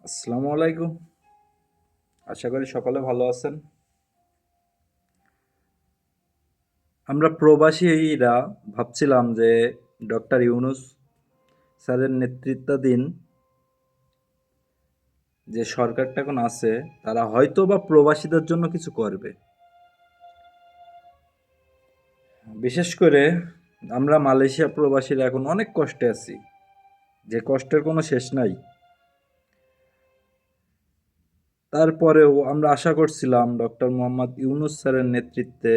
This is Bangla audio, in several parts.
আসসালামু আলাইকুম। আশা করি সকলে ভালো আছেন। আমরা প্রবাসীরা ভাবছিলাম যে ডক্টর ইউনূস স্যারের নেতৃত্বাধীন যে সরকারটা এখন আছে তারা হয়তো বা প্রবাসীদের জন্য কিছু করবে। বিশেষ করে আমরা মালয়েশিয়া প্রবাসীরা এখন অনেক কষ্টে আছি, যে কষ্টের কোনো শেষ নাই। তারপরেও আমরা আশা করছিলাম ডক্টর মোহাম্মদ ইউনূস স্যারের নেতৃত্বে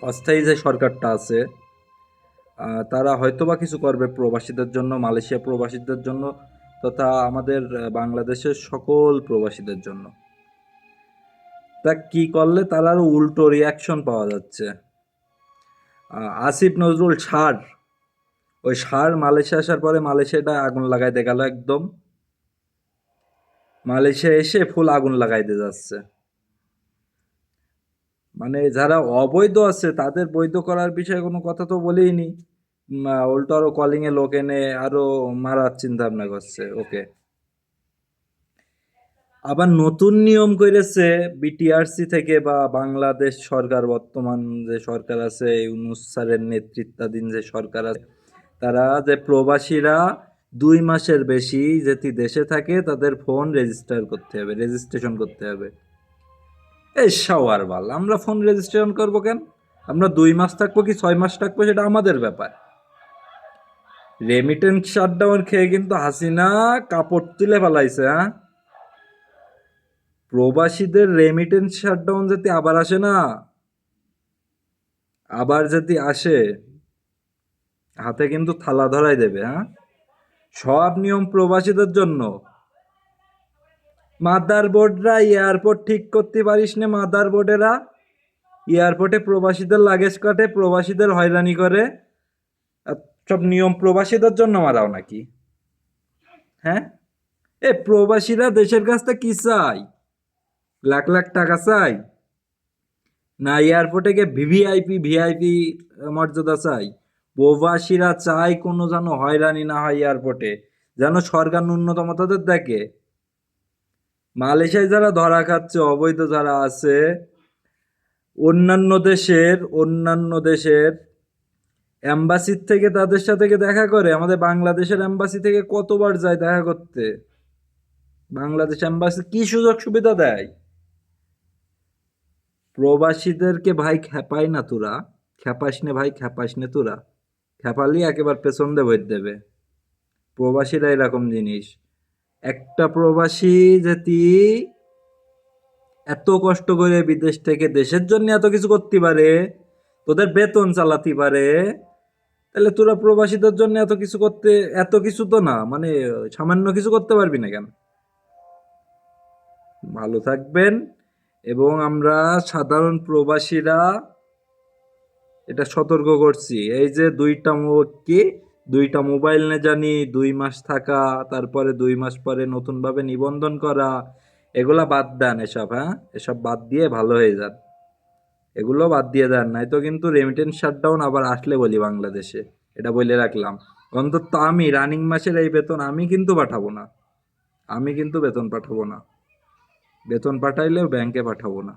অস্থায়ী যে সরকারটা আছে তারা হয়তোবা কিছু করবে প্রবাসীদের জন্য, মালয়েশিয়া প্রবাসীদের জন্য তথা আমাদের বাংলাদেশের সকল প্রবাসীদের জন্য। তা কি করলে তার আরো উল্টো রিয়াকশন পাওয়া যাচ্ছে। আসিফ নজরুল ওই মালয়েশিয়া আসার পরে মালয়েশিয়াটা আগুন লাগাইতে গেল একদম। মালয়েশিয়া এসে ফুল আগুন লাগাইতে যাচ্ছে। মানে যারা অবৈধ আছে তাদের বৈধ করার বিষয়ে কোনো কথা তো বলেইনি। উল্টো আরো কলিং এ লোক এনে আরো মারার চিন্তা ভাবনা করছে। ওকে, আবার নতুন নিয়ম করেছে বিটিআরসি থেকে বা বাংলাদেশ সরকার, বর্তমান যে সরকার আছে ইউনূস স্যারের নেতৃত্বাধীন যে সরকার আছে, তারা যে প্রবাসীরা 2 মাসের বেশি যদি দেশে থাকে তাদের ফোন রেজিস্ট্রেশন করতে হবে। এই শাওয়ার বাল, আমরা ফোন রেজিস্ট্রেশন করবো কেন? আমরা 2 মাস থাকবো কি 6 মাস থাকবো সেটা আমাদের ব্যাপার। রেমিটেন্স শাটডাউন খেয়ে কিন্তু হাসিনা কাপড় তুলে ফেলাইছে। হ্যাঁ, প্রবাসীদের রেমিটেন্স শাটডাউন যদি আবার আসে না, আবার যদি আসে হাতে কিন্তু থালা ধরাই দেবে। হ্যাঁ, সব নিয়ম প্রবাসীদের জন্য। মাদার বোর্ডরা এয়ারপোর্ট ঠিক করতে পারিস না, মাদার বোর্ডেরা এয়ারপোর্টে প্রবাসীদের লাগেজ কাটে, প্রবাসীদের হয়রানি করে। আর সব নিয়ম প্রবাসীদের জন্য মারাও নাকি? হ্যাঁ, এ প্রবাসীরা দেশের কাছ থেকে কি চাই? লাখ লাখ টাকা চাই, না এয়ারপোর্টে গিয়ে ভিভিআইপি মর্যাদা চাই? প্রবাসীরা চাই কোনো যেন হয়রানি না হয় এয়ারপোর্টে, যেন সরকার ন্যূনতম তাদের দেখে। মালয়েশিয়ায় যারা ধরা খাচ্ছে অবৈধ যারা আছে, অন্যান্য দেশের এম্বাসির থেকে তাদের সাথে দেখা করে। আমাদের বাংলাদেশের এম্বাসি থেকে কতবার যায় দেখা করতে। বাংলাদেশ এম্বাসি কি সুযোগ সুবিধা দেয়? প্রবাসীদেরকে ভাই খেপাই না তোরা, খেপাস নে ভাই, খেপাস নে তোরা। খেপালি একেবারে পেছন দিয়ে ভর দেবে। প্রবাসীরা এরকম জিনিস। একটা প্রবাসী যদি এত কষ্ট করে বিদেশ থেকে দেশের জন্য এত কিছু করতে পারে, তোদের বেতন চালাতে পারে, তাহলে তোরা প্রবাসীদের জন্য এত কিছু তো না, মানে সামান্য কিছু করতে পারবি না কেন? ভালো থাকবেন। এবং আমরা সাধারণ প্রবাসীরা এটা সতর্ক করছি, এই যে দুইটা মোবাইল নে জানি 2 মাস থাকা, তারপরে 2 মাস পরে নতুন ভাবে নিবন্ধন করা, এগুলা বাদ দেন এসব। হ্যাঁ, এসব বাদ দিয়ে ভালো হয়ে যান। এগুলো বাদ দিয়ে দেন, নাই তো কিন্তু রেমিটেন্স শাটডাউন আবার আসলে বলি বাংলাদেশে, এটা বলে রাখলাম। অন্তত আমি রানিং মাসের এই বেতন আমি কিন্তু পাঠাবো না। আমি কিন্তু বেতন পাঠাবো না। বেতন পাঠাইলেও ব্যাংকে পাঠাবো না।